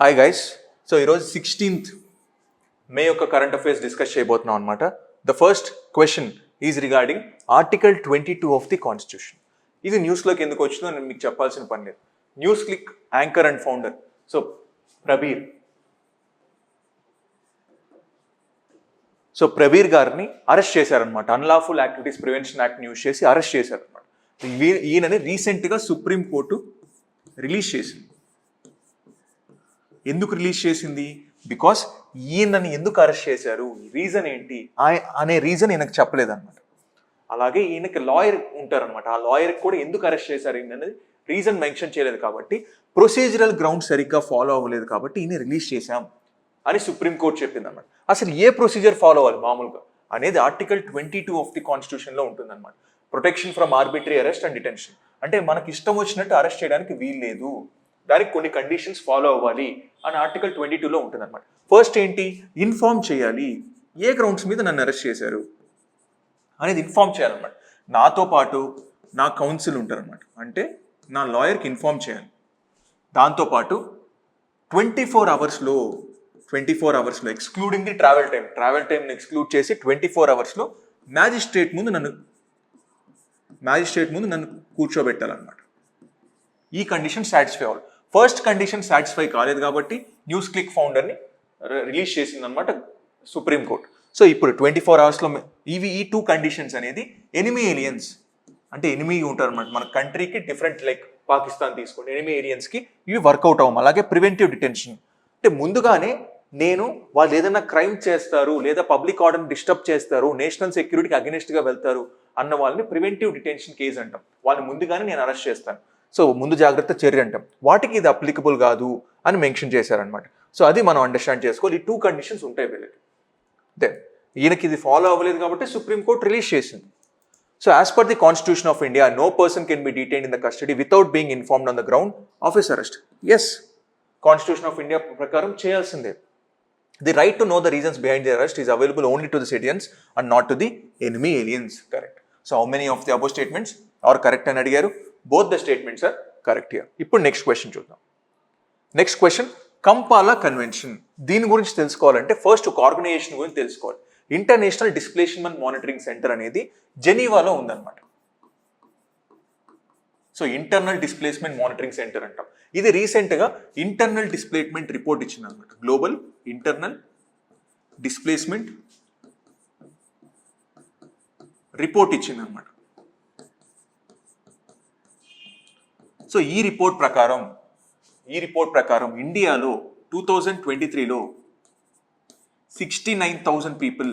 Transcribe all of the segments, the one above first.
Hi guys. So ఈరోజు 16th మే యొక్క current affairs discuss చేయబోతున్నాం అనమాట. The first question is regarding article 22 of the constitution. ఇది న్యూస్లోకి ఎందుకు వచ్చిందో నేను మీకు చెప్పాల్సిన పని లేదు. News click anchor and founder Prabir గారిని అరెస్ట్ చేశారనమాట. Unlawful activities prevention act use చేసి అరెస్ట్ చేశారనమాట. ఈయనని రీసెంట్గా సుప్రీంకోర్టు రిలీజ్ చేసింది. ఎందుకు రిలీజ్ చేసింది? బికాస్ ఈయనని ఎందుకు అరెస్ట్ చేశారు, రీజన్ ఏంటి అనే రీజన్ ఈయనకు చెప్పలేదన్నమాట. అలాగే ఈయనకి లాయర్ ఉంటారనమాట. ఆ లాయర్కి కూడా ఎందుకు అరెస్ట్ చేశారు ఈయననేది రీజన్ మెన్షన్ చేయలేదు. కాబట్టి ప్రొసీజరల్ గ్రౌండ్ సరిగ్గా ఫాలో అవ్వలేదు కాబట్టి ఈయన రిలీజ్ చేశాం అని సుప్రీంకోర్టు చెప్పింది అనమాట. అసలు ఏ ప్రొసీజర్ ఫాలో అవ్వాలి మామూలుగా అనేది ఆర్టికల్ 22 ఆఫ్ ది కాన్స్టిట్యూషన్లో ఉంటుందన్నమాట. Protection from arbitrary arrest and detention. అంటే మనకి ఇష్టం వచ్చినట్టు అరెస్ట్ చేయడానికి వీల్లేదు, దానికి కొన్ని కండిషన్స్ ఫాలో అవ్వాలి అని ఆర్టికల్ 22లో ఉంటుంది అనమాట. ఫస్ట్ ఏంటి? ఇన్ఫార్మ్ చేయాలి. ఏ గ్రౌండ్స్ మీద నన్ను అరెస్ట్ చేశారు అనేది ఇన్ఫార్మ్ చేయాలన్నమాట. నాతో పాటు నా కౌన్సిల్ ఉంటారనమాట, అంటే నా లాయర్కి ఇన్ఫార్మ్ చేయాలి. దాంతోపాటు 24 అవర్స్లో ఎక్స్క్లూడింగ్ ది ట్రావెల్ టైంని ఎక్స్క్లూడ్ చేసి 24 అవర్స్లో మ్యాజిస్ట్రేట్ ముందు నన్ను కూర్చోబెట్టాలన్నమాట. ఈ కండిషన్ సాటిస్ఫై అవ్వాలి. ఫస్ట్ కండిషన్ సాటిస్ఫై కాలేదు కాబట్టి న్యూస్ క్లిక్ ఫౌండర్ని రిలీజ్ చేసింది అనమాట సుప్రీంకోర్టు. సో ఇప్పుడు 24 అవర్స్లో ఈ 2 కండిషన్స్ అనేది ఎనిమీ ఏలియన్స్, అంటే ఎనిమీ ఉంటారు అనమాట మన కంట్రీకి, డిఫరెంట్ లైక్ పాకిస్తాన్ తీసుకోండి, ఎనిమీ ఏలియన్స్కి ఇవి వర్కౌట్ అవ్వం. అలాగే ప్రివెంటివ్ డిటెన్షన్, అంటే ముందుగానే నేను వాళ్ళు ఏదైనా క్రైమ్ చేస్తారు లేదా పబ్లిక్ ఆర్డర్ని డిస్టర్బ్ చేస్తారు, నేషనల్ సెక్యూరిటీకి అగెనిస్ట్గా వెళ్తారు అన్న వాళ్ళని ప్రివెంటివ్ డిటెన్షన్ కేసు అంటాం. వాళ్ళని ముందుగానే నేను అరెస్ట్ చేస్తాను. సో ముందు జాగ్రత్త చర్య అంటాం. వాటికి ఇది అప్లికబుల్ కాదు అని మెన్షన్ చేశారనమాట. సో అది మనం అండర్స్టాండ్ చేసుకోవాలి. ఈ 2 కండిషన్స్ ఉంటాయి వీళ్ళకి. దెన్ ఈయనకి ఇది ఫాలో అవ్వలేదు కాబట్టి సుప్రీంకోర్టు రిలీజ్ చేసింది. So as per the constitution of India, no person can be detained in the custody without being informed on the ground of his arrest. Yes, constitution of India ప్రకారం చేయాల్సిందే. The right to know the reasons behind the arrest is available only to the citizens and not to the enemy aliens. Correct. So how many of the above statements are correct అని అడిగారు. Both the statements are correct here. ఇప్పుడు next question చూద్దాం. Next question, Kampala convention. దీని గురించి తెలుసుకోవాలంటే first ఒక organisation గురించి తెలుసుకోవాలి. ఇంటర్నేషనల్ డిస్ప్లేస్మెంట్ మానిటరింగ్ సెంటర్ అనేది జెనీవాలో ఉందన్నమాట. So internal displacement monitoring centre అంటాం. ఇది రీసెంట్గా ఇంటర్నల్ డిస్ప్లేస్మెంట్ రిపోర్ట్ ఇచ్చింది అనమాట. గ్లోబల్ ఇంటర్నల్ డిస్ప్లేస్మెంట్ రిపోర్ట్ ఇచ్చింది అనమాట. సో ఈ రిపోర్ట్ ప్రకారం ఇండియాలో 2023లో 69,000 పీపుల్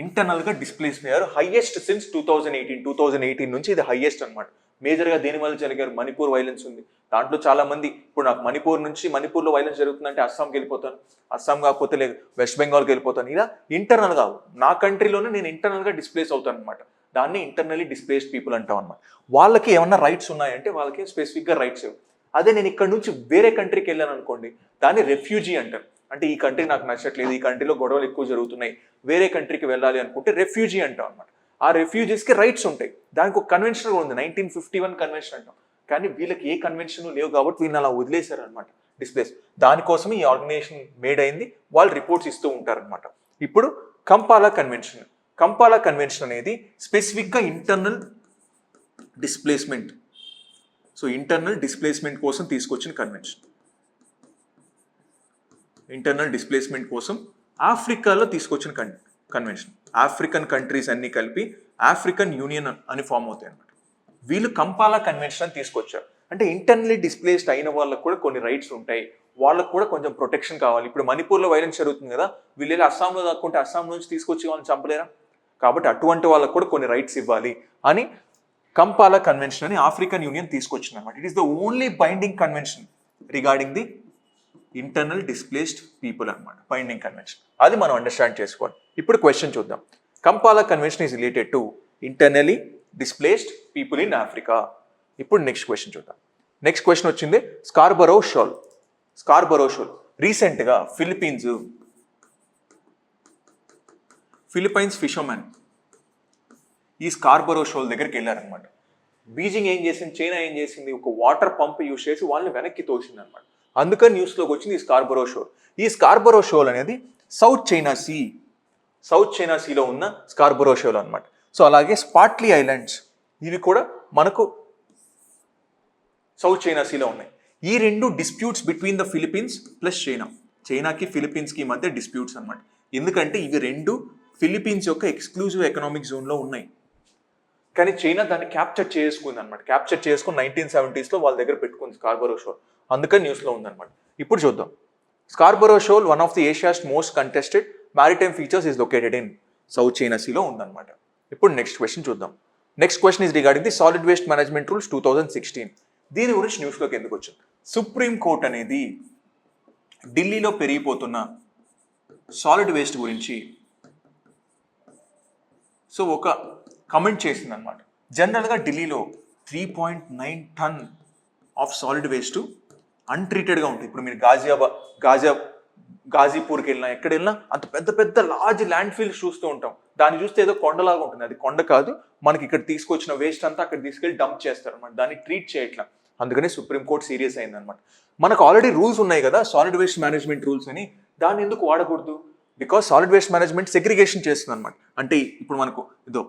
ఇంటర్నల్గా డిస్ప్లేస్ అయ్యారు. హైయెస్ట్ సిన్స్ 2018 నుంచి ఇది హైయెస్ట్ అనమాట. మేజర్గా దేని వల్ల జరిగారు? మణిపూర్ వైలెన్స్ ఉంది. దాంట్లో చాలా మంది, ఇప్పుడు నాకు మణిపూర్లో వైలెన్స్ జరుగుతుందంటే అస్సాంకి వెళ్ళిపోతాను, అస్సాం కాకపోతే లేదు వెస్ట్ బెంగాల్కి వెళ్ళిపోతాను. ఇలా ఇంటర్నల్గా నా కంట్రీలోనే నేను ఇంటర్నల్గా డిస్ప్లేస్ అవుతాను అనమాట. దాన్ని ఇంటర్నల్లీ డిస్ప్లేస్డ్ పీపుల్ అంటాం అనమాట. వాళ్ళకి ఏమన్నా రైట్స్ ఉన్నాయంటే వాళ్ళకి స్పెసిఫిక్గా రైట్స్ ఇవ్వు. అదే నేను ఇక్కడ నుంచి వేరే కంట్రీకి వెళ్ళాను అనుకోండి, దాన్ని రెఫ్యూజీ అంటారు. అంటే ఈ కంట్రీ నాకు నచ్చట్లేదు, ఈ కంట్రీలో గొడవలు ఎక్కువ జరుగుతున్నాయి, వేరే కంట్రీకి వెళ్ళాలి అనుకుంటే రెఫ్యూజీ అంటాం అనమాట. ఆ రెఫ్యూజీస్కి రైట్స్ ఉంటాయి. దానికి ఒక కన్వెన్షన్ కూడా ఉంది, 1951 కన్వెన్షన్ అంటాం. కానీ వీళ్ళకి ఏ కన్వెన్షన్ లేవు కాబట్టి వీళ్ళని అలా వదిలేశారు అనమాట డిస్ప్లేస్. దానికోసం ఈ ఆర్గనైజేషన్ మేడ్ అయింది. వాళ్ళు రిపోర్ట్స్ ఇస్తూ ఉంటారనమాట. ఇప్పుడు కంపాలా కన్వెన్షన్ అనేది స్పెసిఫిక్గా internal displacement, so internal displacement కోసం తీసుకొచ్చిన కన్వెన్షన్. ఇంటర్నల్ డిస్ప్లేస్మెంట్ కోసం ఆఫ్రికాలో తీసుకొచ్చిన కన్వెన్షన్. ఆఫ్రికన్ కంట్రీస్ అన్ని కలిపి ఆఫ్రికన్ యూనియన్ అని ఫామ్ అవుతాయి అన్నమాట. వీళ్ళు కంపాలా కన్వెన్షన్ అని తీసుకొచ్చారు. అంటే ఇంటర్నల్లీ డిస్ప్లేస్డ్ అయిన వాళ్ళకు కూడా కొన్ని రైట్స్ ఉంటాయి, వాళ్ళకు కూడా కొంచెం ప్రొటెక్షన్ కావాలి. ఇప్పుడు మణిపూర్లో వైలెన్స్ జరుగుతుంది కదా, వీళ్ళు అస్సాంలో దాక్కుంటే అస్సాం నుంచి తీసుకొచ్చి వాళ్ళని చంపలేరా? కాబట్టి అటువంటి వాళ్ళకు కూడా కొన్ని రైట్స్ ఇవ్వాలి అని కంపాలా కన్వెన్షన్ అని ఆఫ్రికన్ యూనియన్ తీసుకొచ్చింది అనమాట. It is the only binding convention regarding the internal displaced people అనమాట, బైండింగ్ కన్వెన్షన్. అది మనం అండర్స్టాండ్ చేసుకోవాలి. ఇప్పుడు క్వశ్చన్ చూద్దాం. కంపాలా convention is related to internally displaced people in Africa. ఇప్పుడు నెక్స్ట్ క్వశ్చన్ చూద్దాం. నెక్స్ట్ క్వశ్చన్ వచ్చింది స్కార్బరో షోల్. రీసెంట్గా ఫిలిప్పైన్స్ ఫిషర్మెన్ ఈ స్కార్బరో షోల్ దగ్గరికి వెళ్ళారనమాట. బీజింగ్ ఏం చేసింది, చైనా ఏం చేసింది, ఒక వాటర్ పంప్ యూజ్ చేసి వాళ్ళని వెనక్కి తోసింది అనమాట. అందుకని న్యూస్లోకి వచ్చింది ఈ స్కార్బరో షోల్. ఈ స్కార్బరో షోల్ అనేది సౌత్ చైనా సీలో ఉన్న స్కార్బరో షోల్ అనమాట. సో అలాగే స్పాట్లీ ఐలాండ్స్ ఇవి కూడా మనకు సౌత్ చైనా సీలో ఉన్నాయి. ఈ రెండు disputes between the Philippines plus చైనాకి ఫిలిప్పీన్స్కి మధ్య డిస్ప్యూట్స్ అనమాట. ఎందుకంటే ఇవి రెండు ఫిలిప్పీన్స్ యొక్క ఎక్స్క్లూజివ్ ఎకనామిక్ జోన్లో ఉన్నాయి. కానీ చైనా దాన్ని క్యాప్చర్ చేసుకుంది అనమాట. క్యాప్చర్ చేసుకుని 1970s వాళ్ళ దగ్గర పెట్టుకుంది స్కార్బరో షోల్. అందుకని న్యూస్లో ఉందన్నమాట. ఇప్పుడు చూద్దాం. Scarborough Shoal one of the Asia's most contested maritime features is located in South China సీలో ఉందన్నమాట. ఇప్పుడు నెక్స్ట్ క్వశ్చన్ చూద్దాం. Next question is regarding the solid waste management rules 2016. దీని గురించి న్యూస్లోకి ఎందుకు వచ్చింది? సుప్రీం కోర్ట్ అనేది ఢిల్లీలో పెరిగిపోతున్న సాలిడ్ వేస్ట్ గురించి సో ఒక కమెంట్ చేసింది అనమాట. జనరల్గా ఢిల్లీలో 3.9 టన్ ఆఫ్ సాలిడ్ వేస్ట్ అన్ట్రీటెడ్గా ఉంటుంది. ఇప్పుడు మీరు గాజీపూర్కి వెళ్ళినా ఎక్కడ వెళ్ళినా అంత పెద్ద పెద్ద లార్జ్ ల్యాండ్ ఫీల్డ్స్ చూస్తూ ఉంటాం. దాన్ని చూస్తే ఏదో కొండలాగా ఉంటుంది. అది కొండ కాదు, మనకి ఇక్కడ తీసుకొచ్చిన వేస్ట్ అంతా అక్కడ తీసుకెళ్ళి డంప్ చేస్తారు అనమాట. దాన్ని ట్రీట్ చేయట్లా. అందుకనే సుప్రీంకోర్టు సీరియస్ అయిందనమాట. మనకు ఆల్రెడీ రూల్స్ ఉన్నాయి కదా సాలిడ్ వేస్ట్ మేనేజ్మెంట్ రూల్స్ అని, దాన్ని ఎందుకు వాడకూడదు? Because solid waste management segregation చేస్తుంది అనమాట. అంటే ఇప్పుడు మనకు ఇదో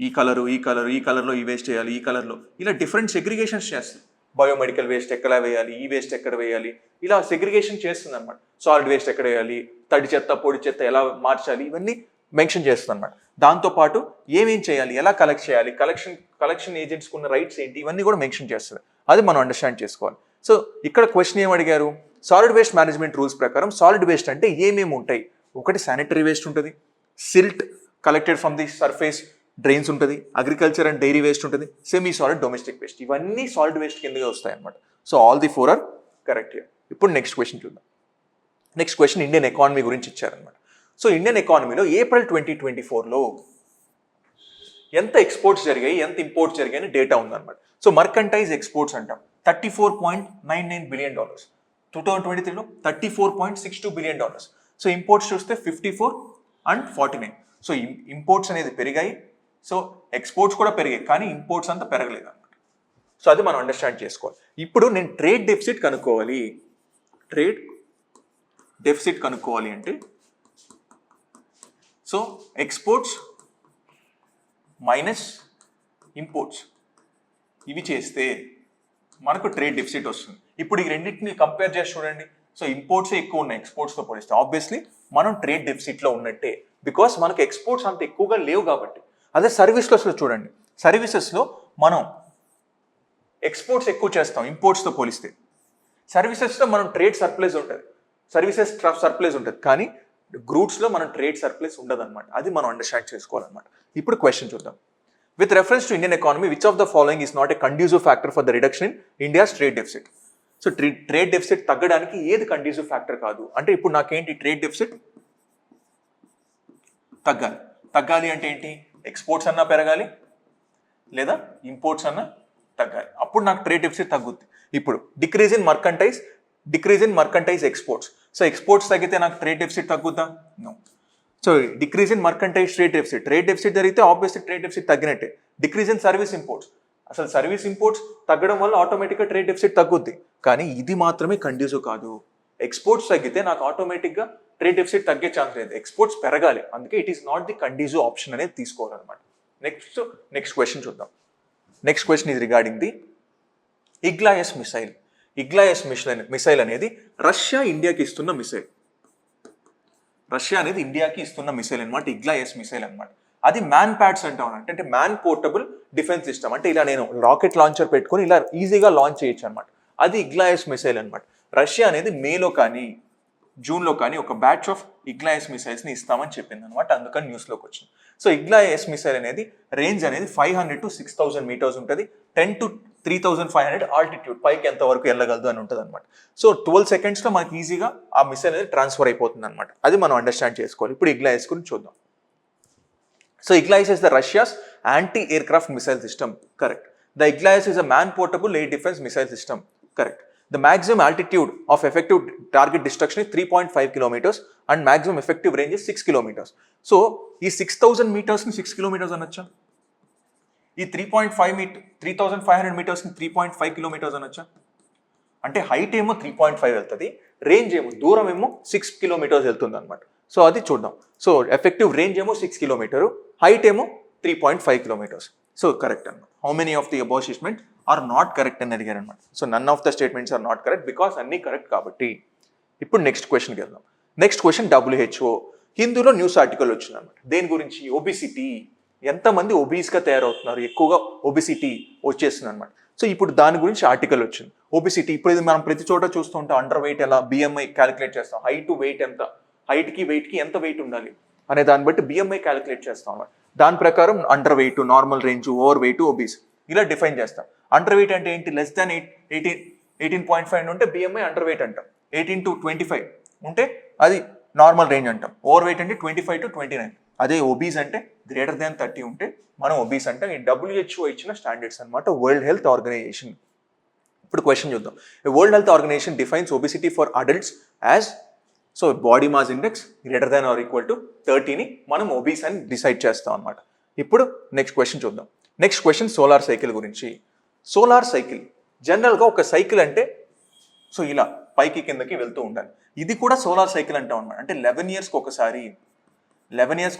ఈ కలర్లో ఈ వేస్ట్ వేయాలి, ఈ కలర్లో ఇలా డిఫరెంట్ సెగ్రిగేషన్స్ చేస్తుంది. బయోమెడికల్ వేస్ట్ ఎక్కడ వేయాలి, ఈ వేస్ట్ ఎక్కడ వేయాలి, ఇలా సెగ్రిగేషన్ చేస్తుంది అనమాట. సాలిడ్ వేస్ట్ ఎక్కడ వేయాలి, తడి చెత్త పొడి చెత్త ఎలా మార్చాలి, ఇవన్నీ మెన్షన్ చేస్తుంది అనమాట. దాంతోపాటు ఏమేం చేయాలి, ఎలా కలెక్ట్ చేయాలి, కలెక్షన్ ఏజెంట్స్కి ఉన్న రైట్స్ ఏంటి, ఇవన్నీ కూడా మెన్షన్ చేస్తుంది. అది మనం అండర్స్టాండ్ చేసుకోవాలి. సో ఇక్కడ క్వశ్చన్ ఏం అడిగారు? సాలిడ్ వేస్ట్ మేనేజ్మెంట్ రూల్స్ ప్రకారం సాలిడ్ వేస్ట్ అంటే ఏమేమి ఉంటాయి? ఒకటి శానిటరీ వేస్ట్ ఉంటుంది, silt collected from the surface drains ఉంటుంది, అగ్రికల్చర్ అండ్ డైరీ వేస్ట్ ఉంటుంది, సెమీ సాలిడ్ డొమెస్టిక్ వేస్ట్. ఇవన్నీ సాలిడ్ వేస్ట్ కిందగా వస్తాయి అనమాట. So all the 4 are correct here. ఇప్పుడు నెక్స్ట్ క్వశ్చన్ చూద్దాం. నెక్స్ట్ క్వశ్చన్ ఇండియన్ ఎకానమీ గురించి ఇచ్చారనమాట. సో ఇండియన్ ఎకానమీలో ఏప్రిల్ 2024లో ఎంత ఎక్స్పోర్ట్స్ జరిగాయి, ఎంత ఇంపోర్ట్స్ జరిగాయి అని డేటా ఉందన్నమాట. సో మర్కంటైజ్ ఎక్స్పోర్ట్స్ అంటాం $34.99 బిలియన్. 2023లో $34.62 బిలియన్. సో ఇంపోర్ట్స్ చూస్తే 54 and 49. సో ఇంపోర్ట్స్ అనేది పెరిగాయి, సో ఎక్స్పోర్ట్స్ కూడా పెరిగాయి, కానీ ఇంపోర్ట్స్ అంతా పెరగలేదు అనమాట. సో అది మనం అండర్స్టాండ్ చేసుకోవాలి. ఇప్పుడు నేను ట్రేడ్ డెఫిసిట్ కనుక్కోవాలి అంటే సో ఎక్స్పోర్ట్స్ మైనస్ ఇంపోర్ట్స్ ఇవి చేస్తే మనకు ట్రేడ్ డెఫిసిట్ వస్తుంది. ఇప్పుడు ఈ రెండింటిని కంపేర్ చేసి చూడండి. సో ఇంపోర్ట్సే ఎక్కువ ఉన్నాయి ఎక్స్పోర్ట్స్తో పోలిస్తే. ఆబ్వియస్లీ మనం ట్రేడ్ డెఫిసిట్లో ఉన్నట్టే, బికాస్ మనకు ఎక్స్పోర్ట్స్ అంత ఎక్కువగా లేవు కాబట్టి. అదే సర్వీస్లో చూడండి, సర్వీసెస్లో మనం ఎక్స్పోర్ట్స్ ఎక్కువ చేస్తాం ఇంపోర్ట్స్తో పోలిస్తే. సర్వీసెస్లో మనం ట్రేడ్ సర్ప్లస్ ఉంటుంది, సర్వీసెస్ సర్ప్లస్ ఉంటుంది, కానీ గూడ్స్లో మనం ట్రేడ్ సర్ప్లస్ ఉండదు అనమాట. అది మనం అండర్స్టాండ్ చేసుకోవాలన్నమాట. ఇప్పుడు క్వశ్చన్ చూద్దాం. With reference to Indian economy, which of the following is not a conducive factor for the reduction in India's trade deficit? So trade deficit తగ్గడానికి ఏది కండ్యూసివ్ ఫ్యాక్టర్ కాదు అంటే, ఇప్పుడు నాకేంటి ట్రేడ్ డెఫిసిట్ తగ్గాలి అంటే ఏంటి? ఎక్స్పోర్ట్స్ అన్నా పెరగాలి లేదా ఇంపోర్ట్స్ అన్నా తగ్గాలి, అప్పుడు నాకు ట్రేడ్ డెఫిసిట్ తగ్గుద్ది. ఇప్పుడు decrease in merchandise exports. So exports తగ్గితే నాకు ట్రేడ్ డెఫిసిట్ తగ్గుద్దా? No. So decrease in merchandise trade deficit జరిగితే ఆబ్వియస్లీ ట్రేడ్ డెఫిసిట్ తగ్గినట్టే. డిక్రీజ్ ఇన్ సర్వీస్ ఇంపోర్ట్స్, అసలు సర్వీస్ ఇంపోర్ట్స్ తగ్గడం వల్ల ఆటోమేటిక్గా ట్రేడ్ డెఫిసిట్ తగ్గుద్ది, కానీ ఇది మాత్రమే కండ్యూసివ్ కాదు. ఎక్స్పోర్ట్స్ తగ్గితే నాకు ఆటోమేటిక్గా ట్రేడ్ డెఫిసిట్ తగ్గే ఛాన్స్ లేదు, ఎక్స్పోర్ట్స్ పెరగాలి. అందుకే it is not the conducive option అనేది తీసుకోవాలన్నమాట. నెక్స్ట్ క్వశ్చన్ చూద్దాం. Next question is regarding the Igla-S missile. Igla-S missile అనేది రష్యా ఇండియాకి ఇస్తున్న మిసైల్. రష్యా అనేది ఇండియాకి ఇస్తున్న మిసైల్ అనమాట, ఇగ్లాయస్ మిసైల్ అనమాట. అది మ్యాన్ ప్యాడ్స్ అంటాం, అంటే మ్యాన్ పోర్టబుల్ డిఫెన్స్ సిస్టమ్. అంటే ఇలా నేను రాకెట్ లాంచర్ పెట్టుకొని ఇలా ఈజీగా లాంచ్ చేయొచ్చు అనమాట. అది ఇగ్లాయస్ మిసైల్ అనమాట. రష్యా అనేది మేలో కానీ జూన్లో కానీ ఒక బ్యాచ్ ఆఫ్ ఇగ్లాయస్ మిసైల్స్ని ఇస్తామని చెప్పింది అనమాట. అందుకని న్యూస్లోకి వచ్చింది. సో ఇగ్లాయస్ మిసైల్ అనేది రేంజ్ అనేది 500 to 6000 మీటర్స్ ఉంటుంది, 10 to 3500 ఆల్టిట్యూడ్, పైకి ఎంతవరకు వెళ్ళగలదు అని ఉంటుంది అనమాట. సో 12 secondsలో మనకి ఈజీగా ఆ మిసైల్ అనేది ట్రాన్స్ఫర్ అయిపోతుంది అనమాట. అది మనం అండర్స్టాండ్ చేసుకోవాలి. ఇప్పుడు ఇగ్లాయస్ గురించి చూద్దాం. So Igla-S is the Russia's anti aircraft missile system. Correct. The Igla-S is a man portable air defence missile system. Correct. The maximum altitude of effective target destruction is 3.5 kilometers and maximum effective range is 6 kilometers. So, ఈ 6000 meters-ని 6 kilometers అనొచ్చా? ఈ 3500 meters-ని 3.5 kilometers అనొచ్చా? అంటే height ఏమో 3.5 వెళ్తుంది, range ఏమో దూరం ఏమో 6 కిలోమీటర్స్ వెళ్తుంది అనమాట. సో అది చూద్దాం. సో ఎఫెక్టివ్ రేంజ్ ఏమో 6 కిలోమీటర్, హైట్ ఏమో 3.5 కిలోమీటర్స్. సో కరెక్ట్ అనమాట. How many of the above statement are not correct అని అడిగారు అనమాట. So none of the statements are not correct because అన్ని కరెక్ట్ కాబట్టి. ఇప్పుడు నెక్స్ట్ క్వశ్చన్కి వెళ్దాం. నెక్స్ట్ క్వశ్చన్ WHO హిందూలో న్యూస్ ఆర్టికల్ వచ్చింది అనమాట. దేని గురించి? ఒబిసిటీ. ఎంతమంది ఒబీస్గా తయారవుతున్నారు, ఎక్కువగా ఒబిసిటీ వచ్చేస్తుంది అనమాట. సో ఇప్పుడు దాని గురించి ఆర్టికల్ వచ్చింది. ఒబిసిటీ ఇప్పుడు ఇది మనం ప్రతి చోట చూస్తూ ఉంటాం. అండర్ వెయిట్ ఎలా, BMI క్యాలిక్యులేట్ చేస్తాం. హైట్ టు వెయిట్ ఎంత, హైట్కి వెయిట్కి ఎంత వెయిట్ ఉండాలి అనే దాన్ని బట్టి BMI క్యాలిక్యులేట్ చేస్తాం అన్నమాట. దాని ప్రకారం under weight, normal range, over weight, obese ఇలా డిఫైన్ చేస్తాం. అండర్ వెయిట్ అంటే ఏంటి? లెస్ దాన్ 18.5 ఉంటే BMI అండర్ వెయిట్ అంటాం. 18 to 25 ఉంటే అది నార్మల్ రేంజ్ అంటాం. ఓవర్ వెయిట్ అంటే 25 to 29. అదే ఒబీస్ అంటే గ్రేటర్ దాన్ 30 ఉంటే మనం ఒబీస్ అంటాం. ఈ WHO ఇచ్చిన స్టాండర్డ్స్ అనమాట, వరల్డ్ హెల్త్ ఆర్గనైజేషన్. ఇప్పుడు క్వశ్చన్ చూద్దాం. World Health Organisation defines obesity for adults as, so body mass index greater than or equal to 30ని మనం ఒబీస్ అని డిసైడ్ చేస్తాం అనమాట. ఇప్పుడు నెక్స్ట్ క్వశ్చన్ చూద్దాం. నెక్స్ట్ క్వశ్చన్ సోలార్ సైకిల్ గురించి. సోలార్ సైకిల్ జనరల్గా ఒక సైకిల్ అంటే సో ఇలా పైకి కిందకి వెళ్తూ ఉండాలి. ఇది కూడా సోలార్ సైకిల్ అంటాం అనమాట. అంటే 11 ఇయర్స్కి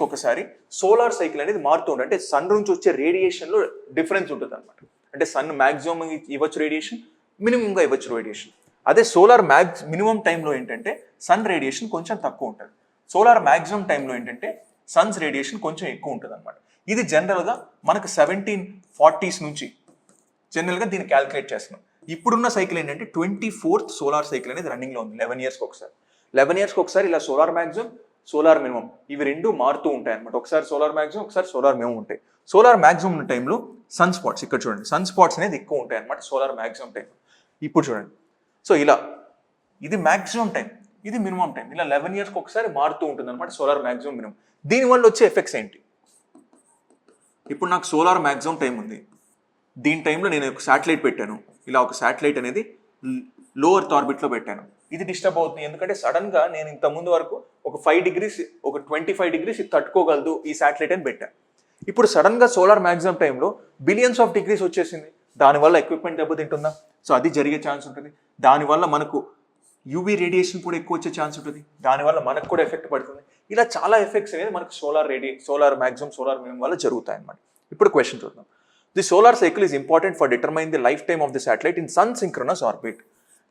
ఒకసారి సోలార్ సైకిల్ అనేది మారుతూ ఉంటుంది. అంటే సన్ నుంచి వచ్చే రేడియేషన్లో డిఫరెన్స్ ఉంటుంది అనమాట. అంటే సన్ మ్యాక్సిమం ఇవ్వచ్చు రేడియేషన్, మినిమంగా ఇవ్వచ్చు రేడియేషన్. అదే సోలార్ మినిమం టైంలో ఏంటంటే సన్ రేడియేషన్ కొంచెం తక్కువ ఉంటుంది. సోలార్ మ్యాక్సిమం టైంలో ఏంటంటే సన్స్ రేడియేషన్ కొంచెం ఎక్కువ ఉంటుంది అనమాట. ఇది జనరల్గా మనకు 1740s నుంచి జనరల్గా దీన్ని క్యాలిక్యులేట్ చేస్తున్నాం. ఇప్పుడున్న సైకిల్ ఏంటంటే 24th సోలార్ సైకిల్ అనేది రన్నింగ్లో ఉంది. 11 ఇయర్స్కి ఒకసారి ఇలా సోలార్ మ్యాక్సిమం, సోలార్ మినిమం ఇవి రెండు మారుతూ ఉంటాయి అనమాట. ఒకసారి సోలార్ మ్యాక్సిమం, ఒకసారి సోలార్ మినిమం ఉంటాయి. సోలార్ మ్యాక్సిమం టైంలో సన్ స్పాట్స్, ఇక్కడ చూడండి సన్ స్పాట్స్ అనేది ఎక్కువ ఉంటాయి అనమాట సోలార్ మ్యాక్సిమం టైం. ఇప్పుడు చూడండి, సో ఇలా ఇది మ్యాక్సిమం టైం, ఇది మినిమం టైం, ఇలా 11 ఇయర్స్కి ఒకసారి మారుతూ ఉంటుంది అనమాట సోలార్ మ్యాక్సిమం మినిమం. దీనివల్ల వచ్చే ఎఫెక్ట్స్ ఏంటి? ఇప్పుడు నాకు సోలార్ మ్యాక్సిమం టైం ఉంది. దీని టైంలో నేను ఒక శాటిలైట్ పెట్టాను. ఇలా ఒక శాటిలైట్ అనేది లోవర్ ఆర్బిట్లో పెట్టాను. ఇది డిస్టర్బ్ అవుతుంది. ఎందుకంటే సడన్గా నేను ఇంత ముందు వరకు ఒక 5 degrees, ఒక 25 degrees ఇది తట్టుకోగలదు ఈ శాటిలైట్ అని పెట్టాను. ఇప్పుడు సడన్గా సోలార్ మ్యాక్సిమం టైంలో బిలియన్స్ ఆఫ్ డిగ్రీస్ వచ్చేసింది. దానివల్ల ఎక్విప్మెంట్ దెబ్బతింటుందా? సో అది జరిగే ఛాన్స్ ఉంటుంది. దానివల్ల మనకు యూవీ రేడియేషన్ కూడా ఎక్కువ వచ్చే ఛాన్స్ ఉంటుంది. దానివల్ల మనకు కూడా ఎఫెక్ట్ పడుతుంది. ఇలా చాలా ఎఫెక్ట్స్ అనేది మనకు సోలార్ మ్యాక్సిమం, సోలార్ మినిమం వల్ల జరుగుతాయి అన్నమాట. ఇప్పుడు క్వశ్చన్ చూద్దాం. The solar cycle is important for determine the life time of the satellite in sun synchronous orbit.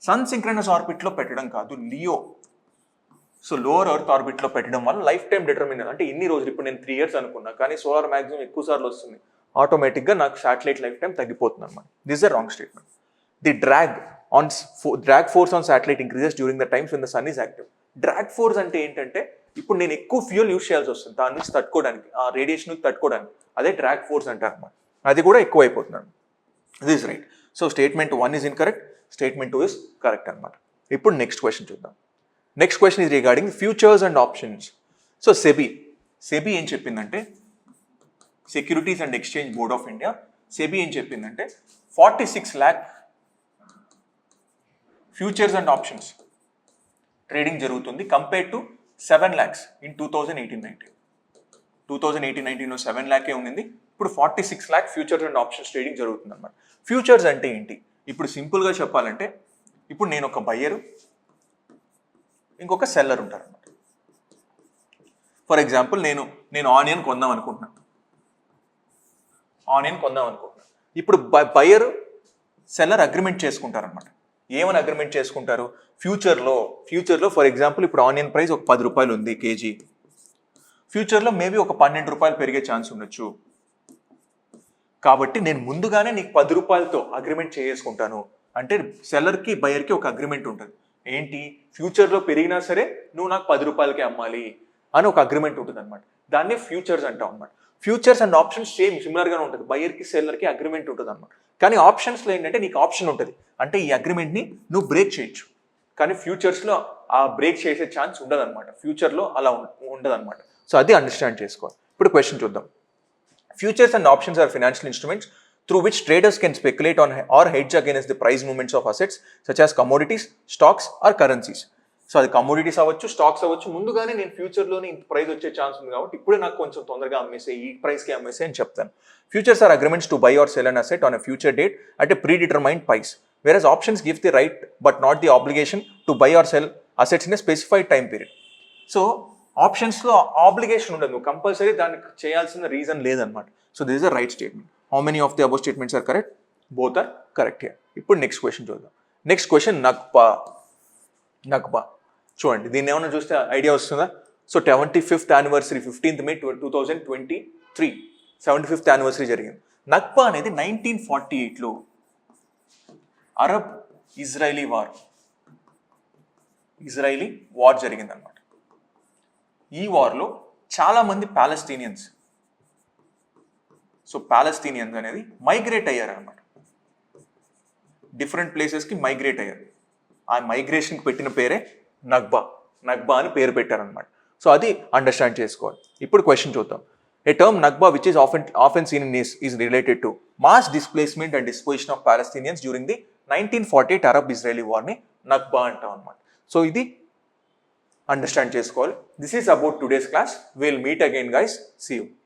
Sun synchronous ఆర్బిట్లో పెట్టడం కాదు, లియో, సో లోవర్ ఎర్త్ ఆర్బిట్లో పెట్టడం వల్ల లైఫ్ టైం డిటర్మిన్. అంటే ఇన్ని రోజులు, ఇప్పుడు నేను 3 years అనుకున్నా కానీ సోలార్ మ్యాక్సిమం ఎక్కువ సార్లు వస్తుంది, ఆటోమేటిక్గా నాకు శాటిలైట్ లైఫ్ టైం తగ్గిపోతుంది అనమాట. This is wrong statement. The drag force on satellite increases during the times when the sun is active. Drag force అంటే ఏంటంటే ఇప్పుడు నేను ఎక్కువ ఫ్యూయల్ యూజ్ చేయాల్సి వస్తుంది దాని నుంచి తట్టుకోవడానికి, ఆ రేడియేషన్ తట్టుకోవడానికి. అదే డ్రాగ్ ఫోర్స్ అంటారు అనమాట. అది కూడా ఎక్కువ అయిపోతున్నాను. This is right. So statement 1 is incorrect, statement 2 is correct అనమాట. ఇప్పుడు నెక్స్ట్ క్వశ్చన్ చూద్దాం. Next question is regarding futures and options. So SEBI ఏం చెప్పిందంటే, Securities and Exchange Board of India, SEBI ఏం చెప్పిందంటే 46 lakh futures and options trading జరుగుతుంది compare to 7 lakhs in 2018-19. 2018-19లో 7 lakh ఉండింది, ఇప్పుడు 46 lakh futures and options trading జరుగుతుంది అనమాట. ఫ్యూచర్స్ అంటే ఏంటి? ఇప్పుడు సింపుల్గా చెప్పాలంటే, ఇప్పుడు నేను ఒక బయ్యరు, ఇంకొక సెల్లర్ ఉంటారు అనమాట. ఫర్ ఎగ్జాంపుల్ నేను ఆనియన్ కొందాం అనుకుంటున్నాను. ఇప్పుడు బయ్యర్ సెల్లర్ అగ్రిమెంట్ చేసుకుంటారు అనమాట. ఏమని అగ్రిమెంట్ చేసుకుంటారు? ఫ్యూచర్లో ఫర్ ఎగ్జాంపుల్ ఇప్పుడు ఆనియన్ ప్రైస్ ఒక 10 రూపాయలు ఉంది కేజీ. ఫ్యూచర్లో మేబీ ఒక 12 రూపాయలు పెరిగే ఛాన్స్ ఉండొచ్చు. కాబట్టి నేను ముందుగానే నీకు 10 రూపాయలతో అగ్రిమెంట్ చేసుకుంటాను అంటే సెల్లర్కి బయర్కి ఒక అగ్రిమెంట్ ఉంటుంది. ఏంటి? ఫ్యూచర్లో పెరిగినా సరే నువ్వు నాకు 10 రూపాయలకే అమ్మాలి అని ఒక అగ్రిమెంట్ ఉంటుంది అనమాట. దాన్ని ఫ్యూచర్స్ అంటాం అనమాట. ఫ్యూచర్స్ అండ్ ఆప్షన్స్ సిమిలర్గానే ఉంటుంది. బయర్కి సెల్లర్కి అగ్రిమెంట్ ఉంటుంది అనమాట. కానీ ఆప్షన్స్లో ఏంటంటే నీకు ఆప్షన్ ఉంటుంది, అంటే ఈ అగ్రిమెంట్ని నువ్వు బ్రేక్ చేయొచ్చు. కానీ ఫ్యూచర్స్లో ఆ బ్రేక్ చేసే ఛాన్స్ ఉండదు అనమాట. ఫ్యూచర్లో అలా ఉండదు అనమాట. సో అది అండర్స్టాండ్ చేసుకోవాలి. ఇప్పుడు క్వశ్చన్ చూద్దాం. Futures and options are financial instruments through which traders can speculate on or hedge against the price movements of assets such as commodities, stocks or currencies. So అది కమోడిటీస్ అవ్వచ్చు, stocks అవ్వచ్చు. ముందుగానే నేను ఫ్యూచర్లోనే ఇంత price వచ్చే chance ఉంది కాబట్టి ఇప్పుడే నాకు కొంచెం తొందరగా అమ్మేసే, ఈ ప్రైస్కి అమ్మేసే అని చెప్తాను. Futures are agreements to buy or sell an asset on a future date at a predetermined price. whereas options give the right but not the obligation to buy or sell assets in a specified time period. So ఆప్షన్స్లో obligation ఉండదు, నువ్వు compulsory దానికి చేయాల్సిన reason లేదనమాట. So this is a right statement. How many of the above statements are correct? Both are correct here. ఇప్పుడు next question చూద్దాం. Next question Nakba. చూడండి, దీన్ని ఏమన్నా చూస్తే ఐడియా వస్తుందా? So 75th anniversary 15th May 2023 75th anniversary జరిగింది. Nakba అనేది 1948లో అరబ్ ఇజ్రాయిలీ వార్ జరిగింది అనమాట. ఈ వార్లో చాలామంది ప్యాలెస్తీనియన్స్ అనేది మైగ్రేట్ అయ్యారు అనమాట. డిఫరెంట్ ప్లేసెస్కి మైగ్రేట్ అయ్యారు. ఆ మైగ్రేషన్కి పెట్టిన పేరే నక్బా అని పేరు పెట్టారనమాట. సో అది అండర్స్టాండ్ చేసుకోవాలి. ఇప్పుడు క్వశ్చన్ చూద్దాం. A term Nakba which is often seen in is related to mass displacement and disposition of Palestinians during the 1948 Arab Israeli వార్ని నక్బా అంటాం అనమాట. సో ఇది అండర్స్టాండ్ చేసుకోవాలి. This is about today's class. Will meet again guys. See you.